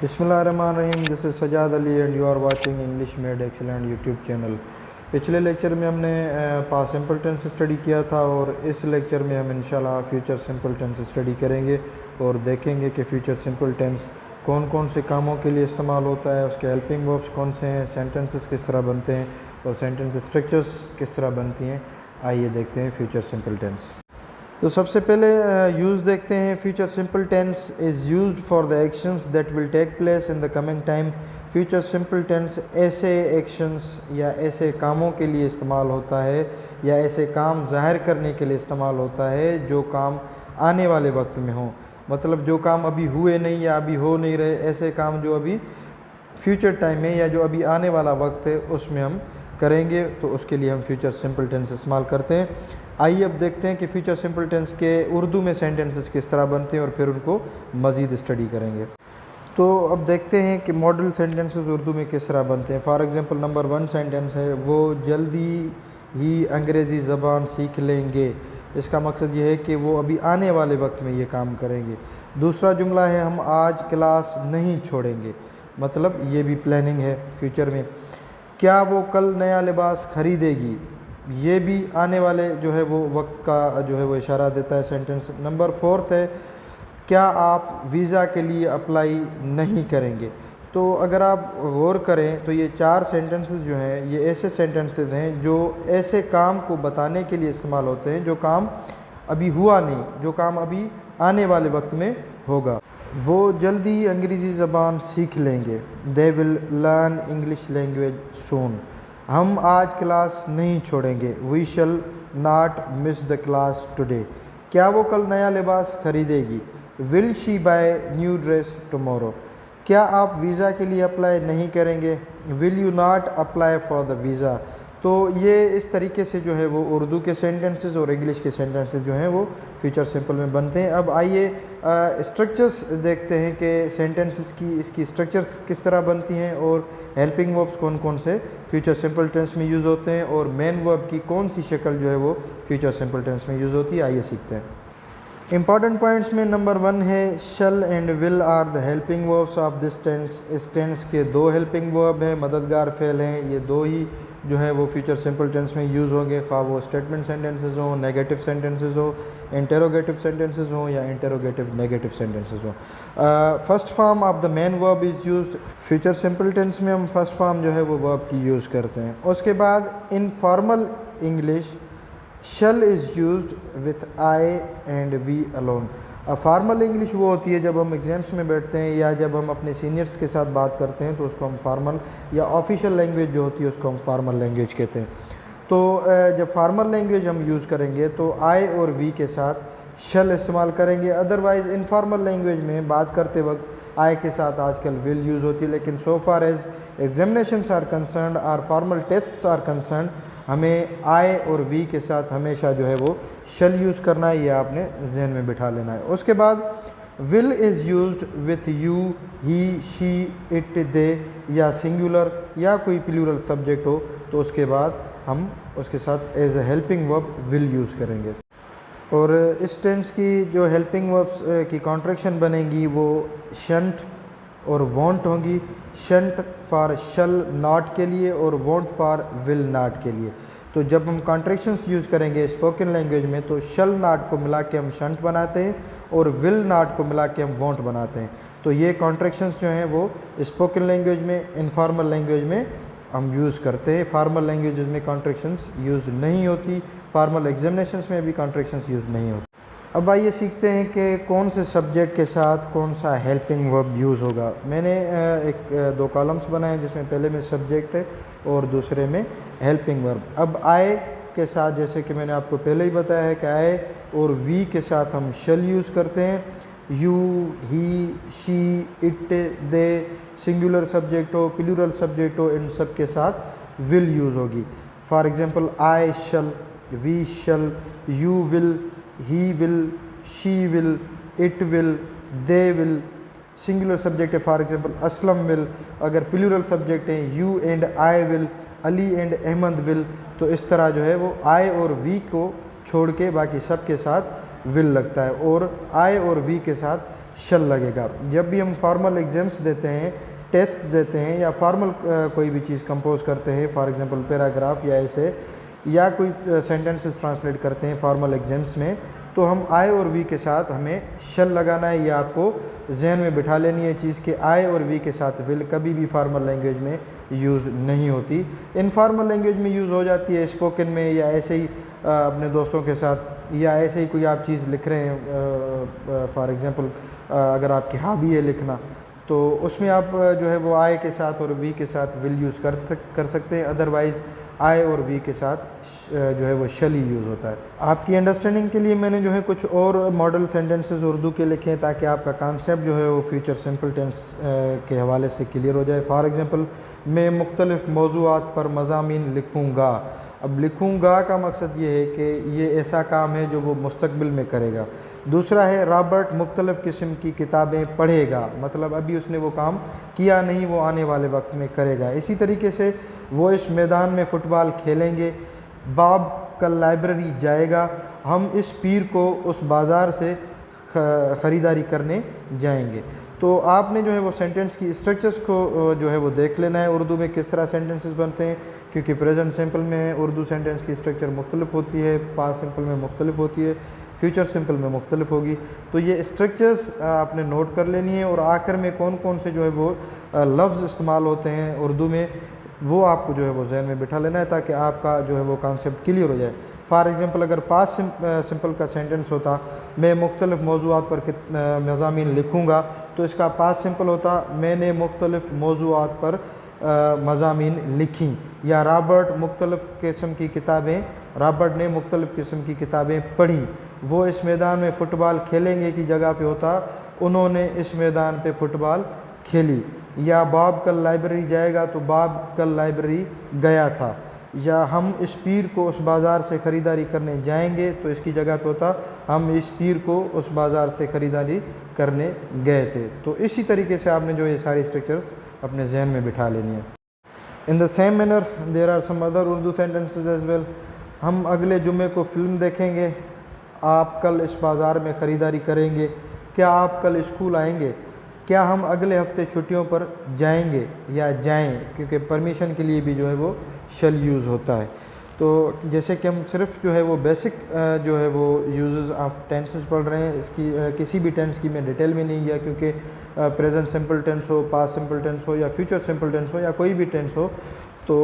बिस्मिल्लाहिर्रहमानिर्रहीम। This is Sajjad Ali and you are watching English made excellent YouTube channel. पिछले lecture में हमने पास्ट सिंपल टेंस स्टडी किया था और इस लेक्चर में हम इंशाल्लाह फ्यूचर सिंपल टेंस स्टडी करेंगे और देखेंगे कि फ्यूचर सिंपल टेंस कौन कौन से कामों के लिए इस्तेमाल होता है, उसके हेल्पिंग वर्ब्स कौन से हैं, सेंटेंसेस किस तरह बनते हैं और सेंटेंस स्ट्रक्चर्स किस तरह बनती हैं। आइए देखते हैं फ्यूचर सिंपल टेंस। तो सबसे पहले यूज़ देखते हैं। Future simple tense is used for the actions that will take place in the coming time. Future simple tense ऐसे एक्शंस या ऐसे कामों के लिए इस्तेमाल होता है या ऐसे काम ज़ाहिर करने के लिए इस्तेमाल होता है जो काम आने वाले वक्त में हो। मतलब जो काम अभी हुए नहीं या अभी हो नहीं रहे, ऐसे काम जो अभी फ्यूचर टाइम में या जो अभी आने वाला वक्त है उसमें हम करेंगे, तो उसके लिए हम फ्यूचर सिंपल टेंस इस्तेमाल करते हैं। आइए अब देखते हैं कि फ्यूचर सिंपल टेंस के उर्दू में सेंटेंसेस किस तरह बनते हैं और फिर उनको मज़ीद स्टडी करेंगे। तो अब देखते हैं कि मॉडल सेंटेंसेस उर्दू में किस तरह बनते हैं। फॉर एग्जांपल नंबर 1 सेंटेंस है, वो जल्दी ही अंग्रेज़ी ज़बान सीख लेंगे। इसका मकसद ये है कि वो अभी आने वाले वक्त में ये काम करेंगे। दूसरा जुमला है, हम आज क्लास नहीं छोड़ेंगे। मतलब ये भी प्लानिंग है फ्यूचर में। क्या वो कल नया लिबास ख़रीदेगी, ये भी आने वाले जो है वो वक्त का जो है वो इशारा देता है सेंटेंस। नंबर 4 है, क्या आप वीज़ा के लिए अप्लाई नहीं करेंगे। तो अगर आप गौर करें तो ये 4 सेंटेंसेस जो हैं ये ऐसे सेंटेंसेस हैं जो ऐसे काम को बताने के लिए इस्तेमाल होते हैं जो काम अभी हुआ नहीं, जो काम अभी आने वाले वक्त में होगा। वो जल्दी अंग्रेज़ी ज़बान सीख लेंगे। They will learn English language soon. हम आज क्लास नहीं छोड़ेंगे। We shall not miss the class today. क्या वो कल नया लिबास खरीदेगी। Will she buy new dress tomorrow. क्या आप वीज़ा के लिए अप्लाई नहीं करेंगे। Will you not apply for the visa. तो ये इस तरीके से जो है वो उर्दू के सेंटेंसेस और इंग्लिश के सेंटेंसेस जो हैं वो फ्यूचर सिंपल में बनते हैं। अब आइए स्ट्रक्चर्स देखते हैं कि सेंटेंसेस की इसकी स्ट्रक्चर्स किस तरह बनती हैं और हेल्पिंग वर्ब्स कौन कौन से फ्यूचर सिंपल टेंस में यूज़ होते हैं और मेन वर्ब की कौन सी शक्ल जो है वो फ्यूचर सिंपल टेंस में यूज़ होती है। आइए सीखते हैं। इंपॉर्टेंट पॉइंट्स में नंबर 1 है, shall and will are the helping verbs of this tense. इस टेंस के 2 हेल्पिंग वर्ब हैं, मददगार फ़ेल हैं। ये 2 ही जो है वो फ्यूचर सिंपल टेंस में यूज़ होंगे, खा वो स्टेटमेंट सेंटेंसेस हों, नेगेटिव सेंटेंसेस हो, इंटेरोगेटिव सेंटेंसेस हों या इंटेरोगेटिव नेगेटिव सेंटेंसेस हों। First form of the main verb is used. Future simple tense में हम फर्स्ट फॉर्म जो है वो वर्ब की यूज़ करते हैं। उसके बाद in formal English shall is used with I and we alone. Formal English वो होती है जब हम एग्ज़ाम्स में बैठते हैं या जब हम अपने सीनियर्स के साथ बात करते हैं तो उसको हम फार्मल या ऑफिशियल लैंग्वेज जो होती है उसको हम फार्मल लैंग्वेज कहते हैं। तो जब फार्मल लैंग्वेज हम यूज़ करेंगे तो आई और वी के साथ शल इस्तेमाल करेंगे। अदरवाइज़ इनफॉर्मल लैंग्वेज में बात करते वक्त आई के साथ आजकल विल यूज़ होती है। लेकिन so far as examinations are concerned और फॉर्मल टेस्ट्स आर कंसर्न्ड, हमें आई और वी के साथ हमेशा जो है वो शल यूज़ करना है, यह आपने जहन में बिठा लेना है। उसके बाद will is used with you, he, she, it, they या सिंगुलर या कोई प्लूरल सब्जेक्ट हो तो उसके बाद हम उसके साथ as a helping verb will use करेंगे। और इस टेंस की जो हेल्पिंग वर्ब्स की कॉन्ट्रैक्शन बनेगी वो शंट और वॉन्ट होंगी। शंट फॉर शल नॉट के लिए और वॉन्ट फॉर विल नॉट के लिए। तो जब हम कॉन्ट्रैक्शंस यूज़ करेंगे स्पोकन लैंग्वेज में तो शल नॉट को मिला के हम शंट बनाते हैं और विल नॉट को मिला के हम वॉन्ट बनाते हैं। तो ये कॉन्ट्रैक्शंस जो हैं वो स्पोकन लैंग्वेज में, इनफॉर्मल लैंग्वेज में हम यूज़ करते हैं। फार्मल लैंग्वेजेस में कॉन्ट्रैक्शंस यूज़ नहीं होती, फार्मल एग्जामिनेशंस में भी कॉन्ट्रैक्शंस यूज़ नहीं होती। अब आइए सीखते हैं कि कौन से सब्जेक्ट के साथ कौन सा हेल्पिंग वर्ब यूज़ होगा। मैंने 2 कॉलम्स बनाए जिसमें पहले में सब्जेक्ट है और दूसरे में हेल्पिंग वर्ब। अब आए के साथ जैसे कि मैंने आपको पहले ही बताया है कि आए और वी के साथ हम शल यूज़ करते हैं। You, he, she, it, they singular subject हो, प्लूरल सब्जेक्ट हो, इन सब के साथ विल यूज़ होगी। For example I shall, we shall, you will, he will, she will, it will, they will. Singular subject है फॉर एग्जांपल असलम विल। अगर plural subject है you and I will, Ali and Ahmad will. तो इस तरह जो है वो आई और वी को छोड़ के बाकी सब के साथ विल लगता है और आई और वी के साथ शल लगेगा। जब भी हम फॉर्मल एग्ज़ाम्स देते हैं, टेस्ट देते हैं या फॉर्मल कोई भी चीज़ कंपोज करते हैं, फॉर एग्जांपल पैराग्राफ या ऐसे, या कोई सेंटेंसेस ट्रांसलेट करते हैं फॉर्मल एग्ज़ाम्स में, तो हम आई और वी के साथ हमें शल लगाना है। या आपको जहन में बिठा लेनी है चीज़ कि आई और वी के साथ विल कभी भी फार्मल लैंग्वेज में यूज़ नहीं होती। इनफॉर्मल लैंग्वेज में यूज़ हो जाती है, स्पोकन में, या ऐसे ही अपने दोस्तों के साथ, या ऐसे ही कोई आप चीज़ लिख रहे हैं, फॉर एग्ज़ाम्पल अगर आपकी हॉबी है लिखना, तो उसमें आप जो है वो आई के साथ और वी के साथ विल यूज़ कर सकते हैं। अदरवाइज़ आई और वी के साथ जो है वो शल ही यूज़ होता है। आपकी अंडरस्टैंडिंग के लिए मैंने जो है कुछ और मॉडल सेंटेंसेस उर्दू के लिखे हैं, ताकि आपका कॉन्सेप्ट जो है वो फ्यूचर सिंपल टेंस के हवाले से क्लियर हो जाए। फॉर एग्ज़ाम्पल, मैं मुख्तलिफ़ मौज़ूआत पर मज़ामीन लिखूँगा। अब लिखूँगा का मकसद ये है कि ये ऐसा काम है जो वो मुस्तक़बिल में करेगा। दूसरा है रॉबर्ट मुख्तलिफ़ किस्म की किताबें पढ़ेगा, मतलब अभी उसने वो काम किया नहीं, वो आने वाले वक्त में करेगा। इसी तरीके से वो इस मैदान में फ़ुटबॉल खेलेंगे। बॉब कल लाइब्रेरी जाएगा। हम इस पीर को उस बाज़ार से ख़रीदारी करने जाएंगे। तो आपने जो है वो सेंटेंस की स्ट्रक्चर्स को जो है वो देख लेना है, उर्दू में किस तरह सेंटेंसेस बनते हैं, क्योंकि प्रेजेंट सिंपल में उर्दू सेंटेंस की स्ट्रक्चर मुख्तलिफ होती है, पास्ट सिंपल में मुख्तलिफ होती है, फ्यूचर सिंपल में मुख्तलिफ होगी। तो ये स्ट्रक्चर्स आपने नोट कर लेनी है, और आखिर में कौन कौन से जो है वो लफ्ज़ इस्तेमाल होते हैं उर्दू में, वो आपको जो है वो जहन में बिठा लेना है, ताकि आपका जो है वो कॉन्सेप्ट क्लियर हो जाए। फॉर एग्ज़ाम्पल, अगर पास्ट सिंपल का सेंटेंस होता मैं मुख्तलिफ़ मौज़ूआत पर मज़ामीन लिखूँगा, तो इसका पास्ट सिंपल होता मैंने मुख्तलिफ़ मौज़ूआत पर मज़ामीन लिखी। या रॉबर्ट मुख्तलिफ़ किस्म की किताबें, रॉबर्ट ने मुख्तलिफ़ किस्म की किताबें पढ़ी। वो इस मैदान में फ़ुटबॉल खेलेंगे की जगह पे होता उन्होंने इस मैदान पे फ़ुटबॉल खेली। या बॉब कल लाइब्रेरी जाएगा, तो बॉब कल लाइब्रेरी गया था। या हम इस पीर को उस बाज़ार से ख़रीदारी करने जाएंगे, तो इसकी जगह पे होता हम इस पीर को उस बाज़ार से ख़रीदारी करने गए थे। तो इसी तरीके से आपने जो ये सारी स्ट्रक्चर्स अपने जहन में बिठा लेनी है। In the same manner there are some other Urdu sentences as well. हम अगले जुमे को फ़िल्म देखेंगे। आप कल इस बाज़ार में ख़रीदारी करेंगे। क्या आप कल स्कूल आएंगे? क्या हम अगले हफ्ते छुट्टियों पर जाएंगे या जाएं, क्योंकि परमिशन के लिए भी जो है वो शल यूज़ होता है। तो जैसे कि हम सिर्फ जो है वो बेसिक जो है वो यूजेस ऑफ टेंसेस पढ़ रहे हैं, इसकी किसी भी टेंस की मैं डिटेल में नहीं गया, क्योंकि प्रेजेंट सिंपल टेंस हो, पास्ट सिंपल टेंस हो, या फ्यूचर सिंपल टेंस हो, या कोई भी टेंस हो, तो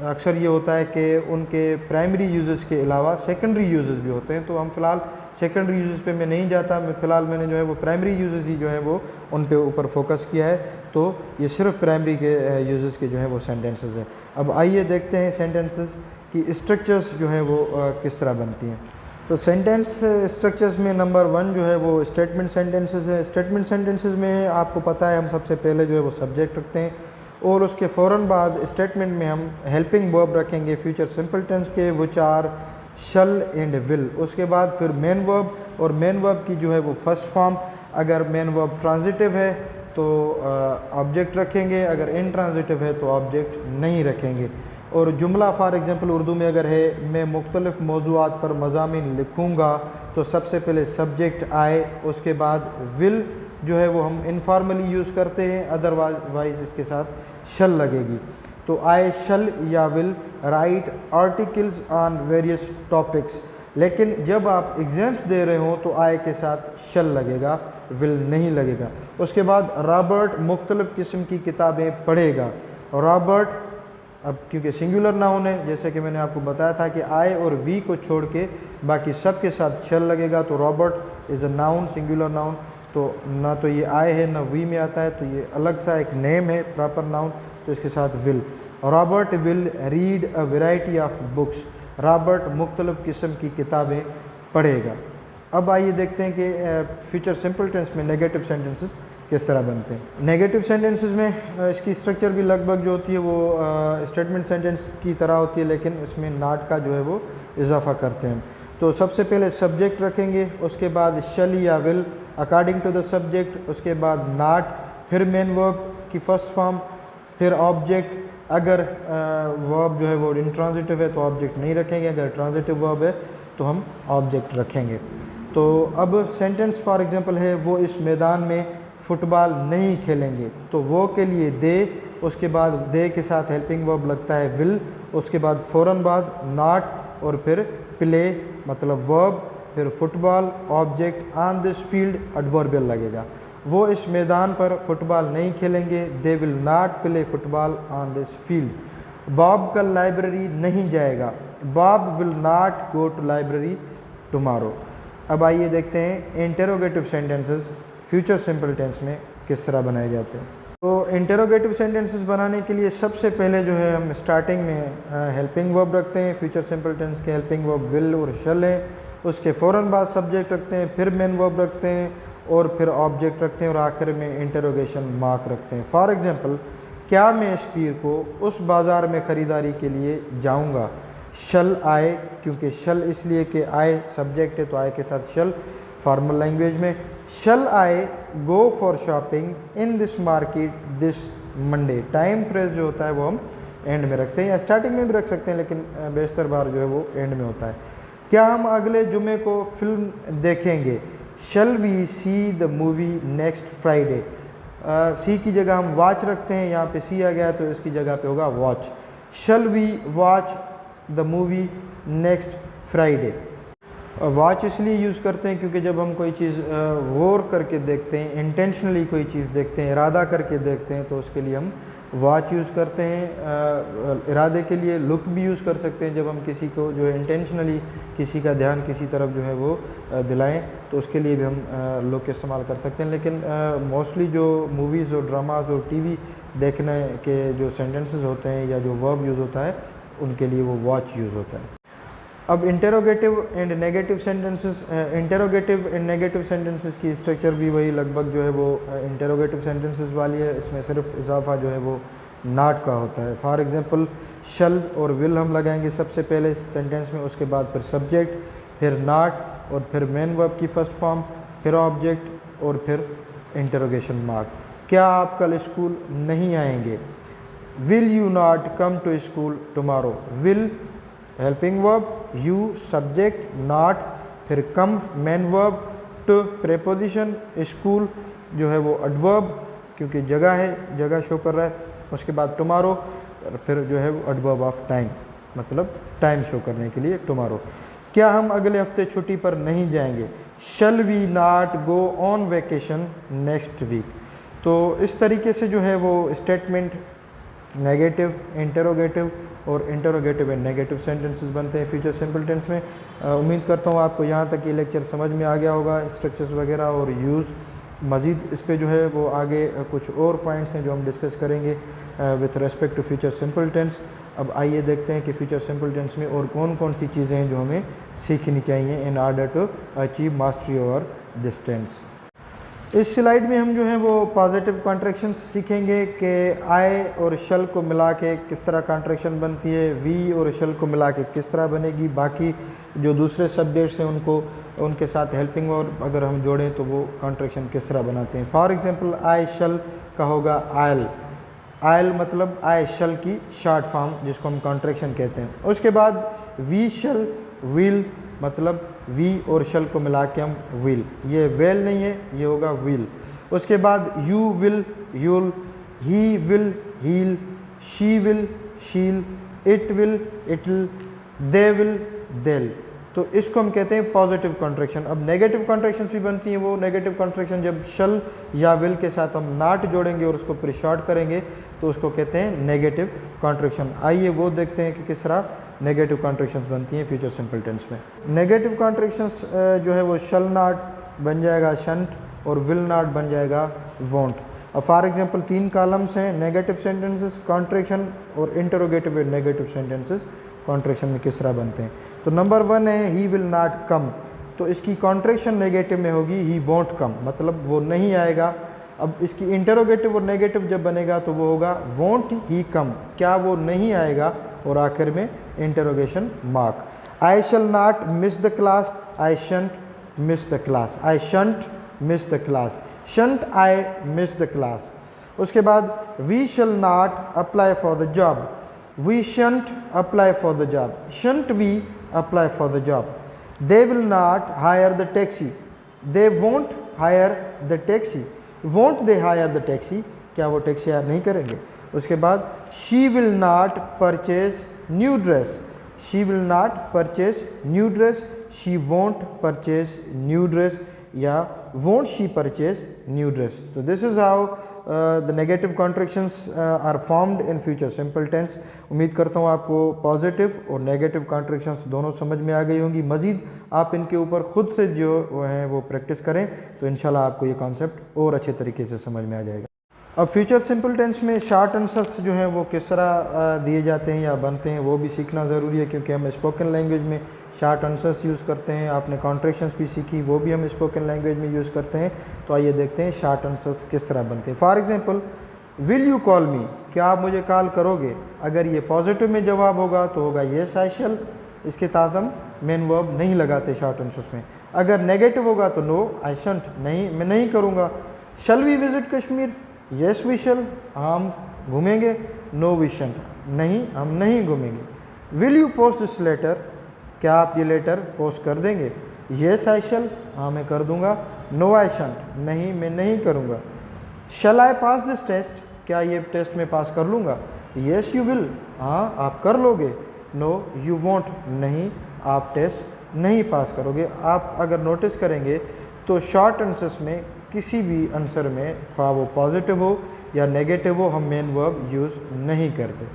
अक्सर ये होता है कि उनके प्राइमरी यूजेस के अलावा सेकेंडरी यूजेस भी होते हैं। तो हम फ़िलहाल सेकेंडरी यूजेस पे मैं नहीं जाता, मैं फ़िलहाल मैंने जो है वो प्राइमरी यूजेस ही जो है वो उन पे ऊपर फोकस किया है। तो ये सिर्फ प्राइमरी के यूजेस के जो है वो सेंटेंसेस हैं। अब आइए देखते हैं सेंटेंसेस की स्ट्रक्चर्स जो हैं वो किस तरह बनती हैं। तो सेंटेंस स्ट्रक्चर्स में नंबर 1 जो है वो स्टेटमेंट सेंटेंसेस है। स्टेटमेंट सेंटेंसेस में आपको पता है हम सबसे पहले जो है वो सब्जेक्ट रखते हैं, और उसके फ़ौरन बाद स्टेटमेंट में हम हेल्पिंग वर्ब रखेंगे फ्यूचर सिंपल टेंस के, which are shall and will. उसके बाद फिर मेन वर्ब, और मेन वर्ब की जो है वो फर्स्ट फॉर्म, अगर मेन वर्ब ट्रांजिटिव है तो ऑब्जेक्ट रखेंगे, अगर इनट्रांजिटिव है तो ऑब्जेक्ट नहीं रखेंगे। और जुमला फॉर एग्जांपल उर्दू में अगर है मैं मुख्तलिफ़ मौज़ूआत पर मज़ामीन लिखूँगा, तो सबसे पहले सब्जेक्ट आए, उसके बाद विल जो है वो हम इनफॉर्मली यूज़ करते हैं, अदरवाइज़ इसके साथ शल लगेगी। तो आई शल या will write articles on various topics. लेकिन जब आप एग्ज़ाम्स दे रहे हो तो आई के साथ शल लगेगा, विल नहीं लगेगा। उसके बाद रॉबर्ट मुख्तलिफ़ किस्म की किताबें पढ़ेगा। रॉबर्ट अब क्योंकि सिंगुलर नाउन है, जैसे कि मैंने आपको बताया था कि आई और वी को छोड़ के बाकी सब के साथ शल लगेगा। तो Robert is a noun, singular noun, तो ना तो ये आई है ना वी में आता है, तो ये अलग सा एक नेम है प्रॉपर नाउन, तो इसके साथ will. Robert will read a variety of books. Robert मुख्तलिफ़ किस्म की किताबें पढ़ेगा। अब आइए देखते हैं कि फ्यूचर सिंपल टेंस में नेगेटिव सेंटेंसेस किस तरह बनते हैं। नेगेटिव सेंटेंसेस में इसकी स्ट्रक्चर भी लगभग जो होती है वो स्टेटमेंट सेंटेंस की तरह होती है, लेकिन इसमें नॉट का जो है वो इजाफा करते हैं। तो सबसे पहले सब्जेक्ट रखेंगे, उसके बाद शल या will according to the subject, उसके बाद नॉट, फिर मेन वर्ब की फर्स्ट फॉर्म, फिर ऑब्जेक्ट। अगर वर्ब जो है वो इंट्रांजिटिव है तो ऑब्जेक्ट नहीं रखेंगे, अगर ट्रांजिटिव वर्ब है तो हम ऑब्जेक्ट रखेंगे। तो अब सेंटेंस फॉर एग्जांपल है वो इस मैदान में फ़ुटबॉल नहीं खेलेंगे, तो वो के लिए दे, उसके बाद दे के साथ हेल्पिंग वर्ब लगता है विल, उसके बाद फ़ौरन बाद नॉट और फिर प्ले मतलब वर्ब, फिर football object, on this field adverbial लगेगा। वो इस मैदान पर फुटबॉल नहीं खेलेंगे, they will not play football on this field. Bob कल लाइब्रेरी नहीं जाएगा, Bob will not go to library tomorrow. अब आइए देखते हैं interrogative sentences future simple tense में किस तरह बनाए जाते हैं। तो इंटेरोगेटिव सेंटेंसेस बनाने के लिए सबसे पहले जो है हम स्टार्टिंग में हेल्पिंग वर्ब रखते हैं। फ्यूचर सिंपल टेंस के हेल्पिंग वर्ब विल और शल हैं, उसके फ़ौरन बाद सब्जेक्ट रखते हैं, फिर मेन वर्ब रखते हैं और फिर ऑब्जेक्ट रखते हैं और आखिर में इंटरोगेशन मार्क रखते हैं। फॉर एग्जांपल, क्या मैं इस पीर को उस बाज़ार में ख़रीदारी के लिए जाऊंगा। शल आए, क्योंकि शल इसलिए कि आए सब्जेक्ट है तो आए के साथ शल। फॉर्मल लैंग्वेज में shall I go for shopping in this market this Monday. Time phrase जो होता है वो हम एंड में रखते हैं या स्टार्टिंग में भी रख सकते हैं, लेकिन बेशतर बार जो है वो एंड में होता है। क्या हम अगले जुमे को फिल्म देखेंगे। Shall we see the movie next Friday. See की जगह हम वॉच रखते हैं, यहाँ पे सी आ गया तो इसकी जगह पे होगा watch. Shall we watch the movie next Friday. Watch इसलिए यूज़ करते हैं क्योंकि जब हम कोई चीज़ गौर करके देखते हैं, इंटेंशनली कोई चीज़ देखते हैं, इरादा करके देखते हैं, तो उसके लिए हम वॉच यूज़ करते हैं। इरादे के लिए लुक भी यूज़ कर सकते हैं, जब हम किसी को जो है इंटेंशनली किसी का ध्यान किसी तरफ जो है वो दिलाएं तो उसके लिए भी हम लुक इस्तेमाल कर सकते हैं। लेकिन मोस्टली जो मूवीज़ और ड्रामाज और टीवी देखने के जो सेंटेंसेस होते हैं या जो वर्ब यूज़ होता है उनके लिए वो वॉच यूज़ होता है। अब interrogative and negative sentences, interrogative and negative sentences की स्ट्रक्चर भी वही लगभग जो है वो इंटेरोगेटिव सेंटेंसेस वाली है। इसमें सिर्फ इजाफा जो है वो नॉट का होता है। फॉर एग्जांपल, शल और विल हम लगाएंगे सबसे पहले सेंटेंस में, उसके बाद फिर सब्जेक्ट, फिर नॉट और फिर मेन वर्ब की फर्स्ट फॉर्म, फिर ऑब्जेक्ट और फिर इंटेरोगेशन मार्क। क्या आप कल स्कूल नहीं आएंगे। Will you not come to school tomorrow. Will helping verb, you subject, not फिर come main verb, to preposition, school जो है वो एडवर्ब क्योंकि जगह है, जगह शो कर रहा है, उसके बाद टुमारो और फिर जो है वो एडवर्ब ऑफ टाइम मतलब टाइम शो करने के लिए टुमारो। क्या हम अगले हफ्ते छुट्टी पर नहीं जाएंगे। Shall we not go on vacation next week. तो इस तरीके से जो है वो स्टेटमेंट नेगेटिव, इंटेरोगेटिव और इंटेरोगेटिव एंड नेगेटिव सेंटेंसेस बनते हैं फ्यूचर सिंपल टेंस में। उम्मीद करता हूँ आपको यहाँ तक ये लेक्चर समझ में आ गया होगा, स्ट्रक्चर्स वगैरह और यूज़। मज़ीद इस पे जो है वो आगे कुछ और पॉइंट्स हैं जो हम डिस्कस करेंगे with respect to future simple tense. अब आइए देखते हैं कि फ्यूचर सिंपल टेंस में और कौन कौन सी चीज़ें हैं जो हमें सीखनी चाहिए in order to achieve mastery over this tense. इस स्लाइड में हम जो है वो पॉजिटिव कॉन्ट्रैक्शंस सीखेंगे कि आई और शल को मिला के किस तरह कॉन्ट्रैक्शन बनती है, वी और शल को मिला के किस तरह बनेगी, बाकी जो दूसरे सब्जेक्ट्स हैं उनको उनके साथ हेल्पिंग और अगर हम जोड़ें तो वो कॉन्ट्रैक्शन किस तरह बनाते हैं। फॉर एग्जांपल, आई शल का होगा आयल। आयल मतलब आई शल की शॉर्ट फॉर्म जिसको हम कॉन्ट्रैक्शन कहते हैं। उसके बाद वी शल विल मतलब वी और शल को मिला के हम विल, ये वेल नहीं है, ये होगा विल। उसके बाद you will you'll, he will he'll, she will she'll, it will it'll, they will they'll. तो इसको हम कहते हैं पॉजिटिव कॉन्ट्रैक्शन। अब नेगेटिव कॉन्ट्रैक्शन भी बनती हैं। वो नेगेटिव कॉन्ट्रैक्शन जब शल या विल के साथ हम नॉट जोड़ेंगे और उसको फिर शॉर्ट करेंगे तो उसको कहते हैं नेगेटिव कॉन्ट्रैक्शन। आइए वो देखते हैं कि किस तरह नेगेटिव कॉन्ट्रैक्शंस बनती हैं फ्यूचर सिंपल टेंस में। नेगेटिव कॉन्ट्रैक्शंस जो है वो शल नॉट बन जाएगा शंट और विल नॉट बन जाएगा वोंट। अब फॉर एग्जांपल 3 कॉलम्स हैं नेगेटिव सेंटेंसेस, कॉन्ट्रैक्शन और इंटरोगेटिव नेगेटिव सेंटेंसेस कॉन्ट्रैक्शन में किस तरह बनते हैं। तो नंबर 1 है ही विल नॉट कम, तो इसकी कॉन्ट्रैक्शन नेगेटिव में होगी ही वोंट कम मतलब वो नहीं आएगा। अब इसकी इंटरोगेटिव और नेगेटिव जब बनेगा तो वो होगा वोंट ही कम, क्या वो नहीं आएगा, और आखिर में interrogation mark. I shall not miss the class, I shan't miss the class, I shan't miss the class, shan't I miss the class. उसके बाद we shall not apply for the job, we shan't apply for the job, shan't we apply for the job. They will not hire the taxi, they won't hire the taxi, won't they hire the taxi, क्या वो taxi hire नहीं करेंगे। उसके बाद she will not purchase new dress, she will not purchase new dress, she won't purchase new dress या won't she purchase new dress. तो this is how the negative contractions are formed in future simple tense. उम्मीद करता हूँ आपको positive और negative contractions दोनों समझ में आ गई होंगी। मज़ीद आप इनके ऊपर ख़ुद से जो है वो प्रैक्टिस करें तो इंशाल्लाह आपको ये कॉन्सेप्ट और अच्छे तरीके से समझ में आ जाएगा। अब फ्यूचर सिंपल टेंस में शॉर्ट आंसर्स जो हैं वो किस तरह दिए जाते हैं या बनते हैं वो भी सीखना ज़रूरी है, क्योंकि हम स्पोकन लैंग्वेज में शॉर्ट आंसर्स यूज़ करते हैं। आपने कॉन्ट्रैक्शंस भी सीखी, वो भी हम स्पोकन लैंग्वेज में यूज़ करते हैं। तो आइए देखते हैं शॉर्ट आंसर्स किस तरह बनते हैं। For example, will you call मी, क्या आप मुझे कॉल करोगे। अगर ये पॉजिटिव में जवाब होगा तो होगा येस आई शैल, इसके साथ हम मेन वर्ब नहीं लगाते शॉर्ट आंसर्स में। अगर नेगेटिव होगा तो नो आई शंट, नहीं मैं नहीं करूँगा। Shall we visit Kashmir, yes we shall, हम घूमेंगे। नो वी शंट, नहीं हम नहीं घूमेंगे। Will you post this letter, क्या आप ये लेटर पोस्ट कर देंगे। येस आई शैल, हाँ मैं कर दूंगा। नो आई शंट, नहीं मैं नहीं करूँगा। शैल आई पास दिस टेस्ट, क्या ये टेस्ट में पास कर लूँगा। येस यू विल, हाँ आप कर लोगे। नो यू वॉन्ट, नहीं आप टेस्ट नहीं पास करोगे। आप अगर नोटिस करेंगे तो शॉर्ट आंसर्स में किसी भी आंसर में ख्वाह वो पॉजिटिव हो या नेगेटिव हो, हम मेन वर्ब यूज़ नहीं करते।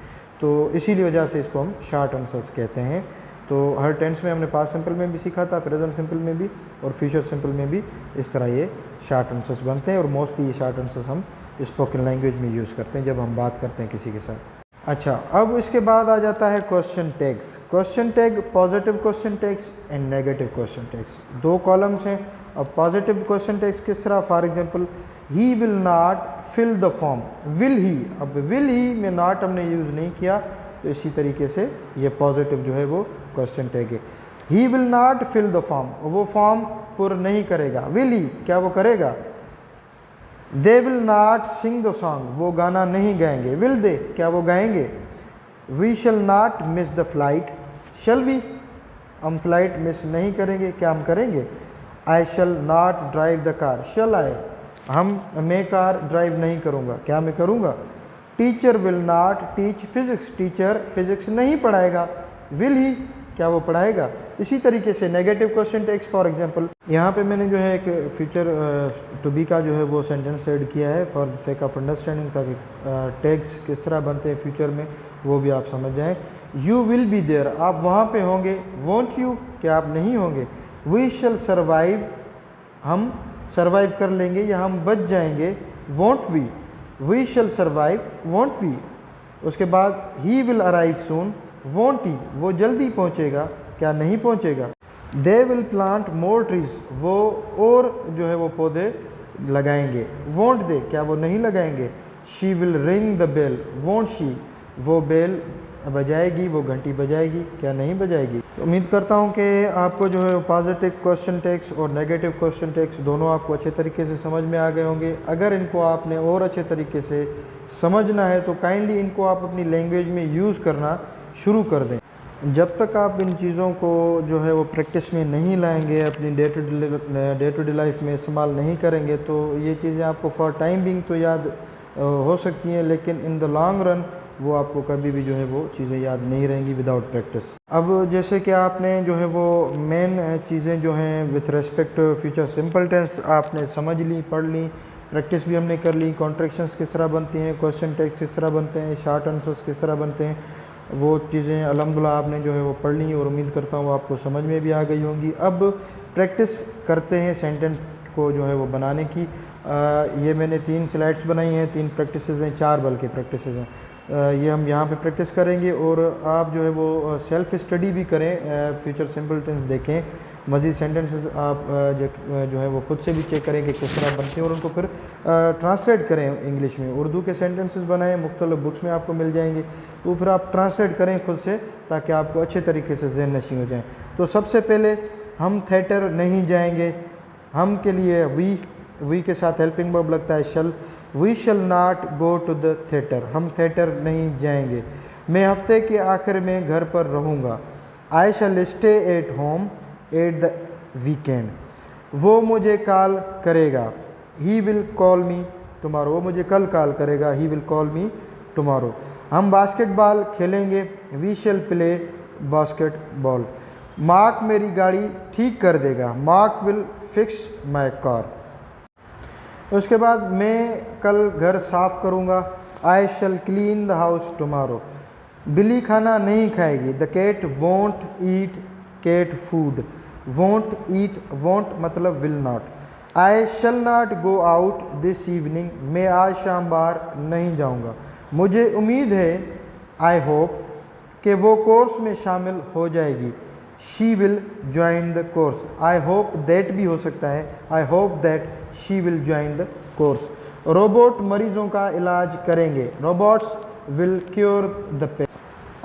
तो इसीलिए वजह से इसको हम शॉर्ट आंसर्स कहते हैं। तो हर टेंस में हमने पास्ट सिंपल में भी सीखा था, प्रेजेंट सिंपल में भी और फ्यूचर सिंपल में भी इस तरह ये शॉर्ट आंसर्स बनते हैं। और मोस्टली ये शॉर्ट आंसर्स हम स्पोकन लैंग्वेज में यूज़ करते हैं जब हम बात करते हैं किसी के साथ। अच्छा, अब इसके बाद आ जाता है question tags. Question tag, positive question tags and negative question tags, दो कॉलम्स हैं। अब पॉजिटिव क्वेश्चन टैग्स किस तरह, for example he will not fill the form, will he, अब विल ही में नॉट हमने यूज़ नहीं किया, तो इसी तरीके से ये पॉजिटिव जो है वो क्वेश्चन टैग है। He will not fill the form, वो फॉर्म पुर नहीं करेगा। विल ही, क्या वो करेगा। They will not sing the song, वो गाना नहीं गाएंगे। विल दे, क्या वो गाएंगे। We shall not miss the flight, shall we, हम फ्लाइट मिस नहीं करेंगे, क्या हम करेंगे। I shall not drive the car, shall I, मैं कार ड्राइव नहीं करूँगा, क्या मैं करूँगा। Teacher will not teach physics, teacher physics नहीं पढ़ाएगा। विल ही, क्या वो पढ़ाएगा। इसी तरीके से negative question tags, for example यहाँ पे मैंने जो है एक फ्यूचर टू बी का जो है वो सेंटेंस ऐड किया है for the sake of understanding, ताकि टैग्स किस तरह बनते हैं फ्यूचर में वो भी आप समझ जाएं। यू विल बी देयर, आप वहाँ पे होंगे। वॉन्ट यू, क्या आप नहीं होंगे। वी शैल सर्वाइव, हम सर्वाइव कर लेंगे या हम बच जाएंगे। Won't we, we shall survive, won't we. उसके बाद he will arrive soon, won't he, वो जल्दी पहुँचेगा, क्या नहीं पहुँचेगा। They will plant more trees, वो और जो है वो पौधे लगाएंगे। वॉन्ट दे, क्या वो नहीं लगाएंगे। She will ring the bell, won't she, वो बेल बजाएगी, वो घंटी बजाएगी, क्या नहीं बजाएगी। तो उम्मीद करता हूँ कि आपको जो है पॉजिटिव क्वेश्चन टैग्स और नेगेटिव क्वेश्चन टैग्स दोनों आपको अच्छे तरीके से समझ में आ गए होंगे। अगर इनको आपने और अच्छे तरीके से समझना है तो काइंडली इनको आप अपनी लैंग्वेज में यूज़ करना शुरू कर दें। जब तक आप इन चीज़ों को जो है वो प्रैक्टिस में नहीं लाएंगे, अपनी डे टू डे लाइफ में इस्तेमाल नहीं करेंगे, तो ये चीज़ें आपको फॉर टाइम बिंग तो याद हो सकती हैं, लेकिन इन द लॉन्ग रन वो आपको कभी भी जो है वो चीज़ें याद नहीं रहेंगी विदाउट प्रैक्टिस। अब जैसे कि आपने जो है वो मेन चीज़ें जो हैं with respect to future simple tense आपने समझ ली, पढ़ ली, प्रैक्टिस भी हमने कर ली। कॉन्ट्रैक्शंस किस तरह बनती हैं, क्वेश्चन टैग्स किस तरह बनते हैं, शॉर्ट आंसर्स किस तरह बनते हैं, वो चीज़ें अल्हम्दुलिल्लाह आपने जो है वो पढ़ ली और उम्मीद करता हूँ आपको समझ में भी आ गई होंगी। अब प्रैक्टिस करते हैं सेंटेंस को जो है वो बनाने की। ये मैंने 3 स्लाइड्स बनाई हैं, 3 प्रैक्टिसेस हैं, 4 बल्कि प्रैक्टिसेस हैं। ये हम यहाँ पे प्रैक्टिस करेंगे और आप जो है वो सेल्फ स्टडी भी करें, फ्यूचर सिंपल टेंस देखें, मज़ीद सेंटेंसेस आप जो है वो खुद से भी चेक करें कि किस तरह बनते हैं और उनको फिर ट्रांसलेट करें इंग्लिश में। उर्दू के सेंटेंसेस बनाएं, मुख्तलिफ बुक्स में आपको मिल जाएंगे, तो फिर आप ट्रांसलेट करें खुद से ताकि आपको अच्छे तरीके से ज़हन नशीं हो जाएँ। तो सबसे पहले हम थिएटर नहीं जाएंगे, हम के लिए वी के साथ हेल्पिंग वर्ब लगता है shall. We shall not go to the theatre, हम थिएटर नहीं जाएंगे। मैं हफ्ते के आखिर में घर पर रहूँगा। I shall stay at home, at the weekend. वो मुझे कॉल करेगा, he will call me tomorrow. वो मुझे कल कॉल करेगा, he will call me tomorrow. हम बास्केटबॉल खेलेंगे, we shall play basketball. Mark मेरी गाड़ी ठीक कर देगा, Mark will fix my car. उसके बाद मैं कल घर साफ़ करूँगा, I shall clean the house tomorrow. बिल्ली खाना नहीं खाएगी, the cat won't eat cat food. Won't eat, won't मतलब will not. I shall not go out this evening, मैं आज शाम बाहर नहीं जाऊँगा। मुझे उम्मीद है, आई होप, कि वो कोर्स में शामिल हो जाएगी, she will join the course. I hope that भी हो सकता है, I hope that she will join the course. Robot मरीजों का इलाज करेंगे, robots will cure the pain.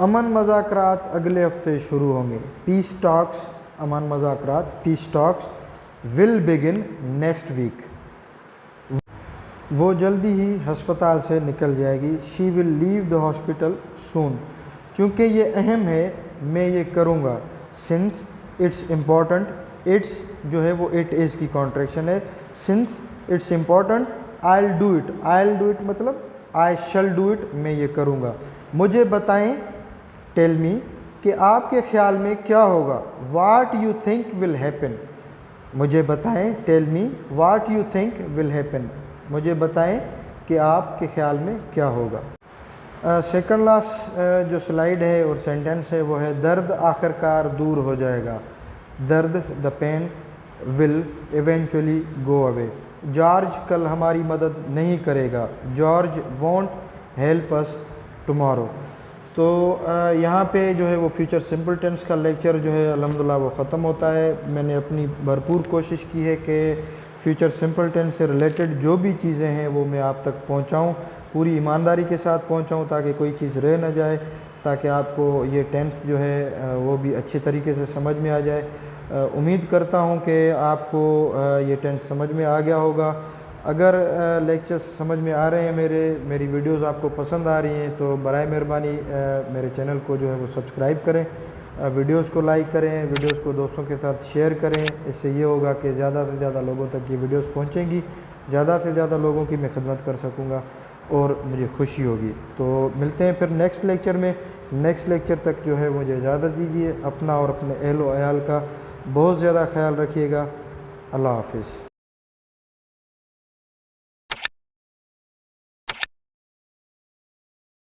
अमन मज़ाकरात अगले हफ्ते शुरू होंगे, पीस टॉक्स, अमन मज़ाकरात peace talks will begin next week. वो जल्दी ही हस्पताल से निकल जाएगी, she will leave the hospital soon. चूँकि ये अहम है, मैं ये करूँगा। सिंस इट्स इम्पॉर्टेंट, इट्स जो है वो इट इज़ की कॉन्ट्रैक्शन है। Since it's important, I will do it. I will do it मतलब आई शैल डू इट, मैं ये करूँगा। मुझे बताएं, टेल मी, कि आपके ख्याल में क्या होगा, what you think will happen. मुझे बताएं, tell me what you think will happen. मुझे बताएं कि आपके ख्याल में क्या होगा। सेकंड लास्ट जो स्लाइड है और सेंटेंस है वो है, दर्द आखिरकार दूर हो जाएगा, दर्द the pain will eventually go away. George कल हमारी मदद नहीं करेगा, George won't help us tomorrow. तो यहाँ पे जो है वो फ्यूचर सिंपल टेंस का लेक्चर जो है अल्हम्दुलिल्लाह वो ख़त्म होता है। मैंने अपनी भरपूर कोशिश की है कि फ्यूचर सिंपल टेंस से रिलेटेड जो भी चीज़ें हैं वो मैं आप तक पहुँचाऊँ, पूरी ईमानदारी के साथ पहुँचाऊँ, ताकि कोई चीज़ रह ना जाए, ताकि आपको ये टेंस जो है वो भी अच्छे तरीके से समझ में आ जाए। उम्मीद करता हूँ कि आपको ये टेंस समझ में आ गया होगा। अगर लेक्चर्स समझ में आ रहे हैं, मेरी वीडियोस आपको पसंद आ रही हैं, तो बराए मेहरबानी मेरे चैनल को जो है वो सब्सक्राइब करें, वीडियोस को लाइक करें, वीडियोस को दोस्तों के साथ शेयर करें। इससे ये होगा कि ज़्यादा से ज़्यादा लोगों तक ये वीडियोस पहुंचेंगी, ज़्यादा से ज़्यादा लोगों की मैं खिदमत कर सकूँगा और मुझे खुशी होगी। तो मिलते हैं फिर नेक्स्ट लेक्चर में। नेक्स्ट लेक्चर तक जो है मुझे इजाज़त दीजिए। अपना और अपने अहल व अयाल का बहुत ज़्यादा ख्याल रखिएगा। अल्लाह हाफिज़।